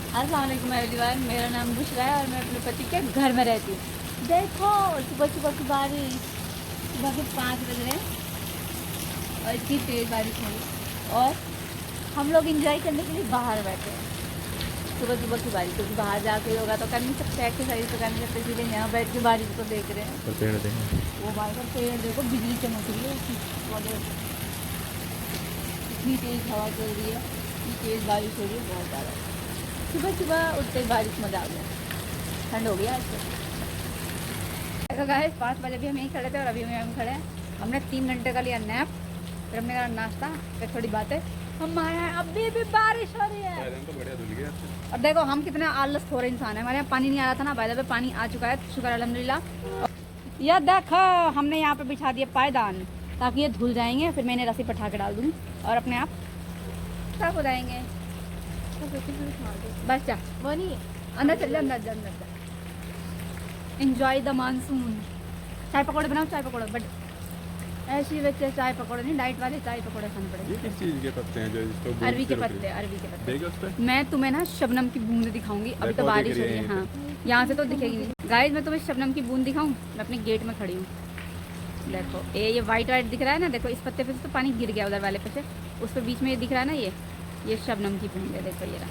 अस्सलाम वालेकुम एवरीवन, मेरा नाम बुशरा है और मैं अपने पति के घर में रहती हूँ। देखो सुबह सुबह की बारिश, सुबह के 5 बज रहे हैं और इतनी तेज़ बारिश हो रही और हम लोग इंजॉय करने के लिए बाहर बैठे हैं। सुबह सुबह की बारिश, क्योंकि बाहर जाके योगा तो कर नहीं सकते, एक्सरसाइज तो कर नहीं सकते, इसलिए यहाँ बैठ के बारिश को देख रहे हैं। तो पेड़ देखो, वो बाहर का पेड़ देखो, बिजली चमक रही है उसकी, इतनी तेज़ हवा चल रही है, इतनी तेज़ बारिश हो रही है, बहुत ज़्यादा। सुबह सुबह उठते ही बारिश मजा आ गया, ठंड हो गया आज तो। गाइस 5 बजे भी हम यहीं खड़े थे और अभी हम खड़े हैं। हमने 3 घंटे का लिया नैप, फिर हमने कहा नाश्ता, फिर थोड़ी बातें। हमारे यहाँ अभी भी बारिश हो रही है तो बढ़िया धुल गया। और देखो हम कितने आलस थोड़े इंसान है। हमारे यहाँ पानी नहीं आ रहा था ना, बाय द वे पानी आ चुका है, शुक्र अल्हम्दुलिल्लाह। यह देखो हमने यहाँ पे बिछा दिया पायदान ताकि ये धुल जाएंगे, फिर मैंने रस्सी पठा के डाल दूँगी और अपने आप साफ हो जाएंगे। बस जा, वो नहीं अंदर चल जा, अंदर जा, अंदर जा। Enjoy the monsoon. चाय पकौड़े बनाओ, चाय पकौड़े, बट ऐसी वैसे चाय पकौड़े नहीं, डाइट वाले चाय पकौड़े खाने पड़ेंगे। ये किस चीज के पत्ते हैं जो इसको अरवी के पत्ते, अरवी के पत्ते। देगा उस पे? मैं तुम्हें ना शबनम की बूंद दिखाऊंगी। अभी तो बारिश हो रही है, हाँ यहाँ से तो दिखेगी नहीं। गाइस मैं तुम्हें शबनम की बूंद दिखाऊं, मैं अपने गेट में खड़ी हूँ। देखो ये वाइट वाइट दिख रहा है ना, देखो इस पत्ते पे से तो पानी गिर गया उधर वाले पे से, उस पर बीच में ये दिख रहा है ना, ये शबनम की बूंद है। देखो ये रहा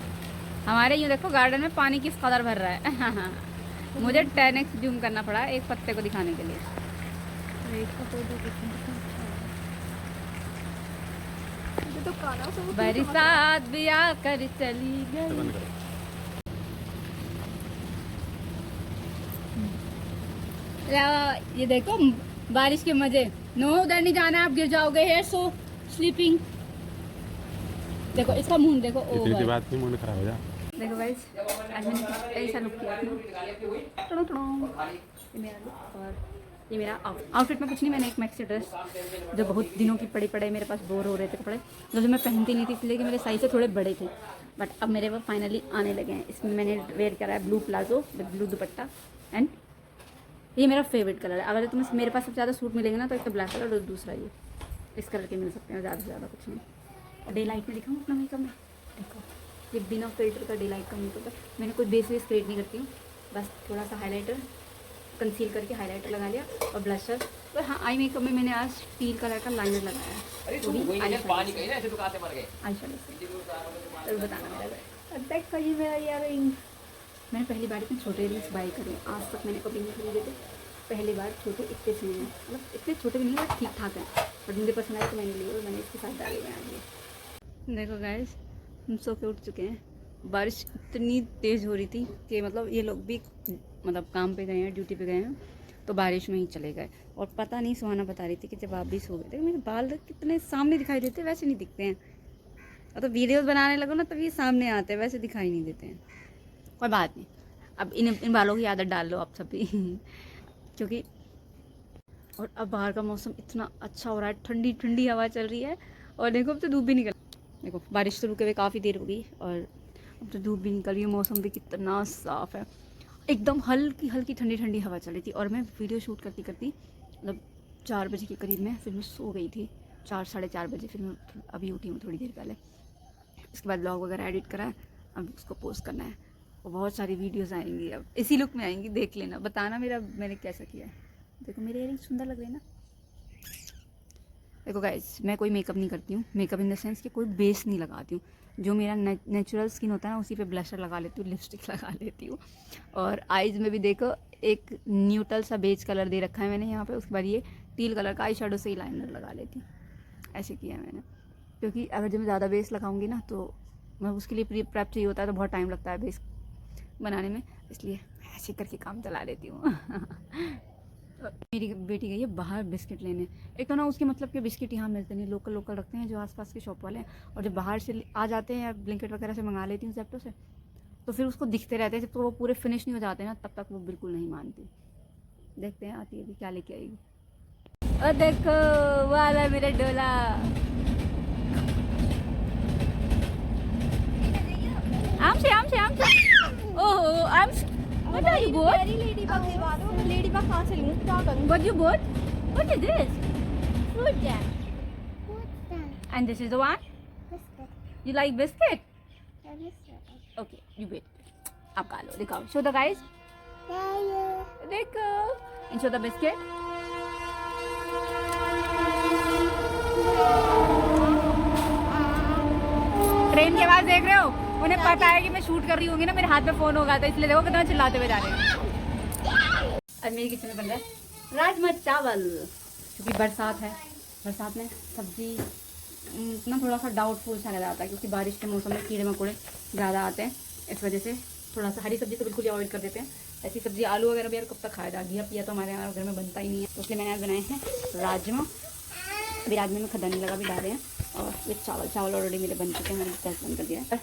हमारे, यूँ देखो गार्डन में पानी किस कदर भर रहा है। हाँ हाँ, मुझे 10x जूम करना पड़ा एक पत्ते को दिखाने के लिए। बरसात भी आकर चली गई। ये देखो बारिश के मजे। नो उधर नहीं जाना, आप गिर जाओगे। है सो स्लीपिंग। देखो इसका मुंह देखो। ओ इतनी बात नहीं, मुंह खराब हो जा। देखो गाइस आज मैंने ऐसा लुक किया अपना। ये मेरा लुक और ये मेरा आउटफिट में कुछ नहीं, मैंने एक मैक्सी ड्रेस जो बहुत दिनों की पड़ी पड़े मेरे पास, बोर हो रहे थे कपड़े जो मैं पहनती नहीं थी, इसलिए कि मेरे साइज से थोड़े बड़े थे, बट अब मेरे वो फाइनली आने लगे हैं। इसमें मैंने वेयर करा है blue palazzo with blue dupatta and ये मेरा फेवरेट कलर है। अगर तुम्हें मेरे पास सबसे ज़्यादा सूट मिलेंगे ना तो एक तो ब्लैक कलर और दूसरा ये इस कलर के मिल सकते हैं, ज़्यादा से ज़्यादा कुछ नहीं। डे लाइट में दिखाऊँ अपना मेकअप में, देखो ये बिना फिल्टर का डे लाइट का मेकअप है। मैंने कोई बेस वेस क्रिएट नहीं करती हूँ, बस थोड़ा सा हाईलाइटर कंसील करके हाईलाइटर लगा लिया और ब्लशर। पर हाँ आई मेकअप में मैंने आज टील कलर का लाइनर लगाया है, वो भी आई शेडो। बताना मेरा देख कर मेरा ईयरिंग। मैंने पहली बार इतने छोटे रिंग्स बाई करे, आज तक मैंने कभी नहीं खरीदे थे। पहली बार छोटे इतने से हैं, मतलब इतने छोटे भी नहीं है, ठीक ठाक है, बट मुझे पसंद आया तो मैंने लिए और मैंने इसके साथ डाले हैं। देखो गाइस हम सो के उठ चुके हैं। बारिश इतनी तेज़ हो रही थी कि मतलब ये लोग भी मतलब काम पे गए हैं, ड्यूटी पे गए हैं, तो बारिश में ही चले गए। और पता नहीं सुहाना बता रही थी कि जब आप भी सो गए थे, मेरे बाल कितने सामने दिखाई देते, वैसे नहीं दिखते हैं। और तो वीडियोज़ बनाने लगो ना तभी सामने आते हैं, वैसे दिखाई नहीं देते हैं। कोई बात नहीं, अब इन बालों की आदत डाल लो आप सभी। क्योंकि और अब बाहर का मौसम इतना अच्छा हो रहा है, ठंडी ठंडी हवा चल रही है और देखो अब तो धूप भी निकल, देखो बारिश तो रुके हुए काफ़ी देर हो गई और अब तो धूप भी निकल रही है, मौसम भी कितना साफ़ है, एकदम हल्की हल्की ठंडी ठंडी हवा चल रही थी। और मैं वीडियो शूट करती करती मतलब 4 बजे के करीब में फिर मैं सो गई थी, 4 साढ़े 4 बजे। फिर मैं अभी उठी हूँ थोड़ी देर पहले, इसके बाद ब्लॉग वगैरह एडिट करा है, अब उसको पोस्ट करना है और बहुत सारी वीडियोस आएंगी, अब इसी लुक में आएंगी, देख लेना, बताना मेरा मैंने कैसा किया है। देखो मेरे इयरिंग सुंदर लग रहे हैं ना। देखो गाइस मैं कोई मेकअप नहीं करती हूँ, मेकअप इन द सेंस कि कोई बेस नहीं लगाती हूँ। जो मेरा नेचुरल स्किन होता है ना उसी पे ब्लशर लगा लेती हूँ, लिपस्टिक लगा लेती हूँ। और आईज़ में भी देखो एक न्यूट्रल सा बेज कलर दे रखा है मैंने यहाँ पे, उसके बाद ये टील कलर का आई शेडो से ही लाइनर लगा लेती हूँ। ऐसे किया है मैंने, क्योंकि अगर जब मैं ज़्यादा बेस लगाऊंगी ना तो मैं उसके लिए प्री प्रेप चाहिए होता है, तो बहुत टाइम लगता है बेस बनाने में, इसलिए ऐसे करके काम चला लेती हूँ। मेरी बेटी गई है बाहर बिस्किट लेने। एक तो ना उसके मतलब के बिस्किट यहाँ मिलते नहीं, लोकल लोकल रखते हैं जो आसपास के शॉप वाले हैं, और जब बाहर से आ जाते हैं या ब्लिंकिट वगैरह से मंगा लेती हूँ ज़ेप्टो से, तो फिर उसको दिखते रहते हैं, जब तो वो पूरे फिनिश नहीं हो जाते हैं ना तब तक वो बिल्कुल नहीं मानती। देखते हैं आती है अभी क्या लेके आएगी। और देखो वाला मेरा डोला, आम से ओह आम। What are you bought? ladybug के बाद वो ladybug कहाँ से लूँ, क्या करूँ? What you bought? What is this? Fruit jam. And this is the one? Biscuit. You like biscuit? Yeah, biscuit. Okay you wait, आप खा लो, दिखाओ, शो द गाइस, देखो, and show the biscuit. Train की आवाज देख रहे हो, उन्हें पता है कि मैं शूट कर रही होंगी ना, मेरे हाथ में फोन होगा, तो इसलिए देखो कितना चिल्लाते हुए जा रहे हैं। आज मेरी किचन में बन रहा है राजमा चावल, क्योंकि बरसात है, बरसात में सब्जी ना थोड़ा सा डाउटफुल सा नजर आता है, क्योंकि बारिश के मौसम में कीड़े मकोड़े ज़्यादा आते हैं, इस वजह से थोड़ा सा हरी सब्जी तो बिल्कुल ही अवॉइड कर देते हैं। ऐसी सब्जी आलू वगैरह भी यार कब तक खाया जा, घिया पिया तो हमारे यहाँ घर में बनता ही नहीं है, तो इसलिए मैंने आज बनाए हैं राजमा। अभी राजमा में खदानी लगा भी डाले हैं, और ये चावल ऑलरेडी मेरे बन चुके हैं, मैंने गैस बंद कर दिया है।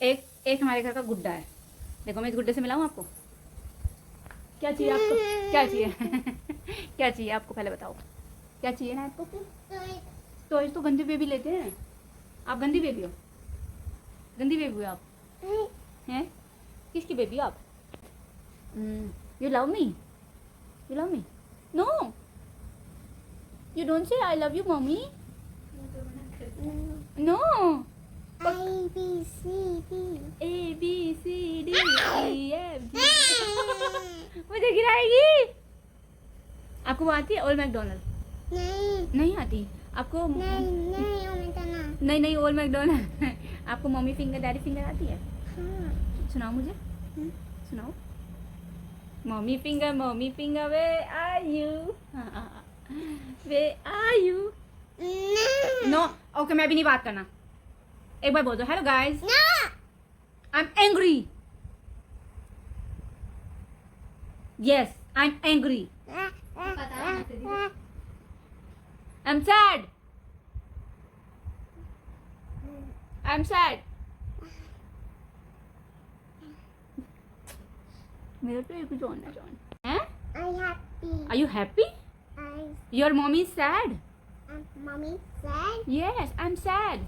एक हमारे घर का गुड्डा है, देखो मैं इस गुड्डे से मिलाऊँ आपको, क्या चाहिए आपको, क्या चाहिए क्या चाहिए आपको, पहले बताओ क्या चाहिए ना आपको। तो गंदी बेबी लेते हैं, आप गंदी बेबी हो, गंदी बेबी हो आप, हैं किसकी बेबी हो आप। You love me, you love me, no you don't say I love you mummy, no A B C D E F G मुझे गिराएगी। आपको वो आती है ओल्ड मैकडोनल्ड? नहीं आती आपको? नहीं ओल्ड मैकडोनल्ड आपको मम्मी फिंगर डैडी फिंगर आती है? सुनाओ मुझे, सुनाओ। Mummy finger where are you, where are you. No okay, मैं भी नहीं बात करना, एक बार बोल दो hello guys, I am angry, yes I am angry, I am sad, I am sad. मेरा तो एक जॉन है, जॉन हैं? Are you happy? Your mommy is sad? Mommy sad? Yes, I'm sad.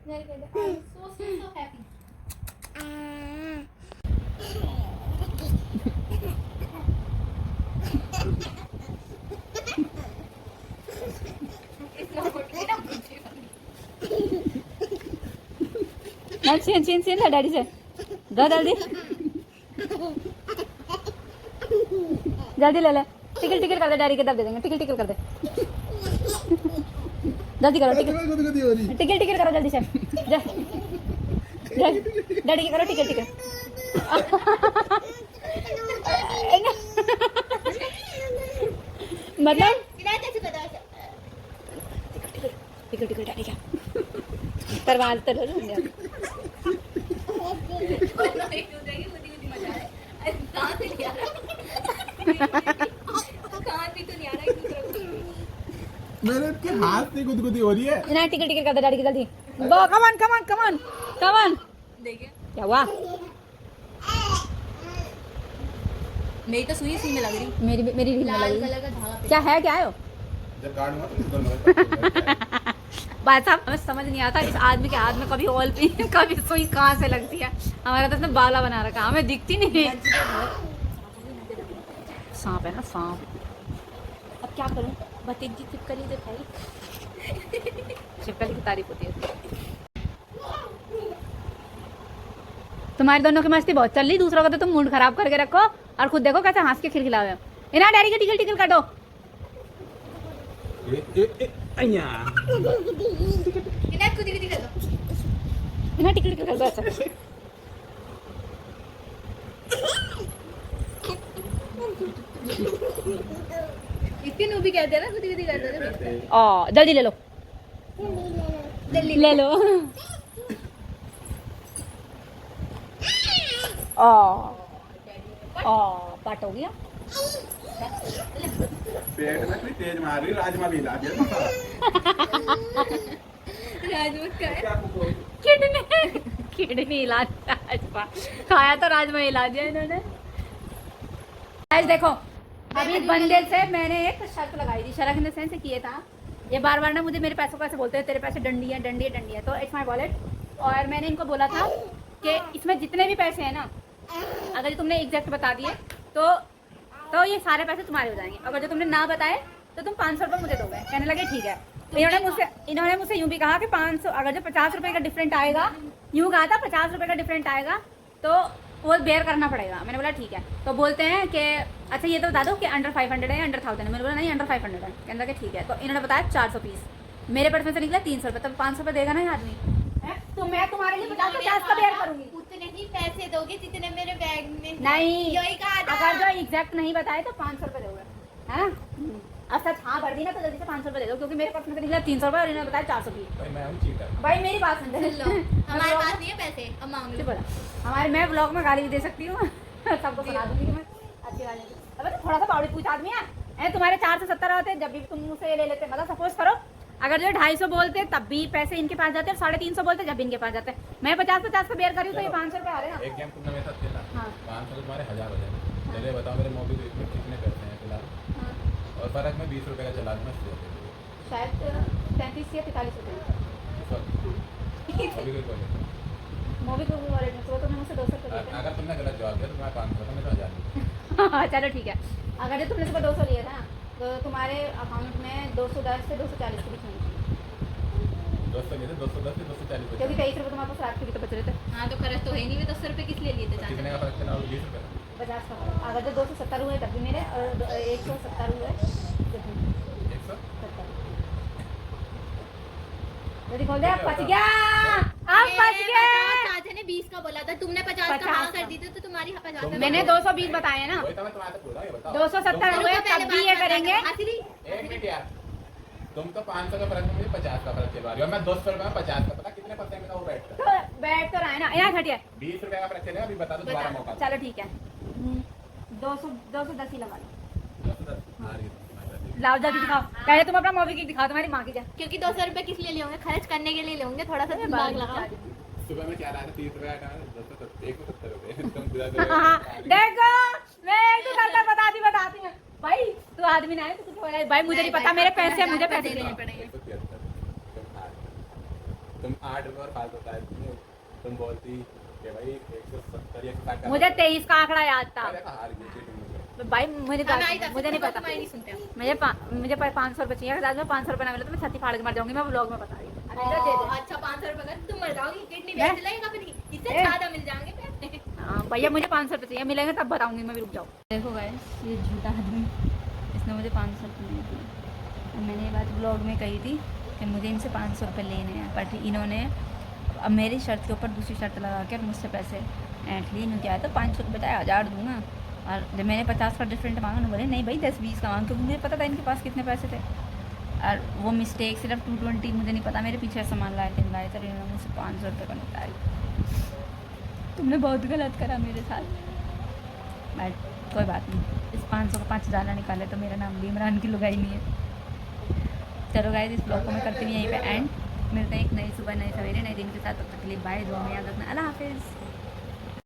Very good. I'm so happy. ना छीन ला daddy से, दो जल्दी जल्दी ले ले, टिकल कर दे, डैडी के दब दे देंगे, टिकल कर दे, जल्दी करो, टिकल करो जल्दी से, डैडी के करो टिकल। मतलब टिकल डैडी क्या करवा तो मेरे के हाथ से गुदगुदी हो रही है ना, टिकल कर दे डैडी की जल्दी, कमान देखिए क्या हुआ। मेरी तो सुई में लग रही, मेरी रील में लाल लगी, कलर का धागा क्या है, क्या है वो? जब गार्ड हुआ तो निकल भाई साहब हमें समझ नहीं आता इस आदमी के हाथ में कभी ऑल पिन कभी सुई कहाँ से लगती है। हमारा तो इसने बाला बना रखा, हमें दिखती नहीं है। सांप है ना, सांप। अब क्या करूं, भतीजी छिपकली से भाई छिपकली की तारीफ होती है। तुम्हारे दोनों की मस्ती बहुत चल रही, दूसरों का तो तुम मूड खराब करके रखो और खुद देखो कैसे हंस के खिलखिलाओ। इना डैडी के टिकल कर दो। इना टिकल कर दो ऐसा। इसके नो भी कहते हैं ना, खुद ही करते हैं। ओ जल्दी ले लो, ले लो। पाट हो गया। पेट में कोई तेज मार रही, राजमा भी ला दिया। राजमा का किडनी इलाज, राजमा खाया तो राजमा हिला दिया इन्होंने। गाइस देखो, अभी बंदे से मैंने एक शर्त लगाई थी, शर्त इन द सेंस किया था, ये बार बार ना मुझे मेरे पैसों का ऐसे बोलते हैं, तेरे पैसे डंडी है, तो इट्स माय वॉलेट। और मैंने इनको बोला था कि इसमें जितने भी पैसे हैं ना, अगर तुमने एग्जैक्ट बता दिए तो ये सारे पैसे तुम्हारे हो जाएंगे, अगर जो तुमने ना बताए तो तुम 500 रुपये मुझे दोगे। कहने लगे ठीक है। इन्होंने मुझसे यूं भी कहा कि 500 अगर जो 50 रुपए का डिफरेंट आएगा, यूं कहा था 50 रुपए का डिफरेंट आएगा तो वो बेयर करना पड़ेगा। मैंने बोला ठीक है। तो बोलते हैं कि अच्छा ये तो बता दो कि अंडर 500 है या अंडर 1000 है। मैंने बोला नहीं अंडर 500 है। कहता कि ठीक है। तो इन्होंने बताया 400 पीस, मेरे पर्स में से निकला 300 रुपये, तब 500 रुपये देगा ना ये आदमी। तो मैं तुम्हारे लिए 50 का बेयर करूंगी। उतने ही पैसे दोगे जितने मेरे बैग में। नहीं, यही कहा था। अगर जो एग्जैक्ट नहीं बताए तो 500 रुपये दोगे, है ना? अब सच हाँ भर दी ना तो जल्दी से 500 रुपये दे दो, क्योंकि मेरे पर्स में से निकला 300 रुपये और इन्होंने बताया 400 की। भाई मैं हूँ चीटर। भाई मेरी बात सुन लो, हमारे पास नहीं है पैसे, अब मांग लो। बोला हमारे, मैं ब्लॉग में गाली भी दे सकती हूँ सबको सुना दूंगी कि मैं अच्छी गाली दी। अब तो थोड़ा सा पावड़ी पूछ आदमी है, तुम्हारे 470 होते जब भी तुम मुझसे ये ले लेते। मतलब सपोज करो अगर जो 250 बोलते तब भी पैसे इनके पास जाते, और 350 बोलते जब भी इनके पास जाते। मैं 50 का बेयर करी तो ये 500 रुपये आ रहे ना। एक गेम तुमने मेरे साथ खेला, हाँ। 500 तुम्हारे 1000 हो जाए। चलिए बताओ मेरे मोबाइल में कितने पैसे हैं फिलहाल? और फर्क में 20 रुपए का चला दूँ शायद 33 या 45 रुपये। अभी कोई बोले मूवी को वॉलेट में तो तुमने मुझसे 200 रुपये दिए अगर तुमने गलत जवाब दिया तो मैं 500 का, मैं तो 1000 थे। चलो ठीक है। अगर जो तुमने सुबह 200 लिया था तो तुम्हारे अकाउंट में 210 से 240 के बीच में, 200 लिए थे, 210 से 240 बचे। क्योंकि 23 रुपये तुम्हारे पास रात के भी तो बच रहे थे। हाँ तो खर्च तो है नहीं, 10 रुपए किस लिए लिए थे? कितने का फर्क चला? और 20 रुपए का। 50 का फर्क। अगर जो 270 हुए तब भी मेरे, और 170 हुए 170 जल्दी खोल दे। अब बच गया, अब बच गए। चाचा ने 20 का बोला था, तुमने 50 का हाँ कर दी थी, तो तुम्हारी 50 का। मैंने 220 बताया ना, वही तो मैं तुम्हारे से पूछ रहा हूँ, ये बताओ। 270 हुए तब भी ये करेंगे। एक मिनट यार, तुम तो 500 का फर्क में मुझे 50 का फर्क चलवा रही हो। मैं 200 रुपए में 50 का, पता कितने परसेंट का वो बैठ तो बैठ तो रहा है ना, यहाँ घटिया 20 रुपए का फर्क चलेगा। अभी बता दो दोबारा मौका दो। चलो ठीक है। 210 ही लगा लो। 210 आ रही है तुम्हारी। लाओ जल्दी दिखाओ, पहले तुम अपना मूवी की दिखाओ, तुम्हारी माँ की जा। क्योंकि 200 रुपए किस लिए लिए होंगे? खर्च करने के लिए लेंगे, थोड़ा सा दिमाग लगाओ। सुबह में क्या रहा था? 30 रुपए का था, 170 रुपए तुम बुला दो। देखो मैं एक तो करता बताती हूँ भाई, तू आदमी ना है तो कुछ हो भाई, मुझे नहीं पता, मेरे पैसे मुझे पैसे देने पड़ेंगे। 173 तुम 8 रुपए और फालतू बता रही थी। तुम बोलती कि भाई 170 या 160 का मुझे 23 का आंकड़ा याद था अरे हार गई थी तुम। भाई, मुझे नहीं पता। नहीं सुनते हो। मुझे 500 रुपये चाहिए। अगर में 500 रुपये ना मिले तो मैं छाती फाड़ के मर जाऊंगी। मैं ब्लॉग में बता रही हूँ। अच्छा 500 रुपए का तुम मर जाओगी, किडनी बेच लेगा फिर, इससे ज्यादा मिल जाएंगे पैसे। हाँ भैया, मुझे 500 रुपये चाहिए, मिलेंगे तब बताऊंगी मैं भी। रुक जाओ। देखो गाइस, ये झूठा आदमी, इसने मुझे 500 रुपये नहीं दिए। और मैंने ये बात ब्लॉग में कही थी कि मुझे इनसे 500 रुपये लेने हैं, बट इन्होंने अब मेरी शर्त के ऊपर दूसरी शर्त लगा के मुझसे पैसे ऐंठ लिए। इन्होंने क्या है तो 500 रुपये बजाय 1000 दूँगा। और जब मैंने 50 का डिफरेंट मांगा ना, बोले नहीं भाई 10-20 का मांग, क्योंकि मुझे पता था इनके पास कितने पैसे थे। और वो मिस्टेक सिर्फ 220 मुझे नहीं पता, मेरे पीछे सामान लाए थे तो इन्होंने मुझसे 500 रुपये का निकाला। तुमने बहुत गलत करा मेरे साथ, बट कोई बात नहीं। इस 500 का 5000 ना निकाले तो मेरा नाम भी इमरान की लुगाई नहीं है। चलो गाइस, इस ब्लॉग को मैं करती हूँ यहीं पे एंड। मिलते हैं एक नई सुबह नए सवेरे नए दिन के साथ। तब तक के लिए बाय, दुआ में याद रखना। अल्लाह हाफिज़।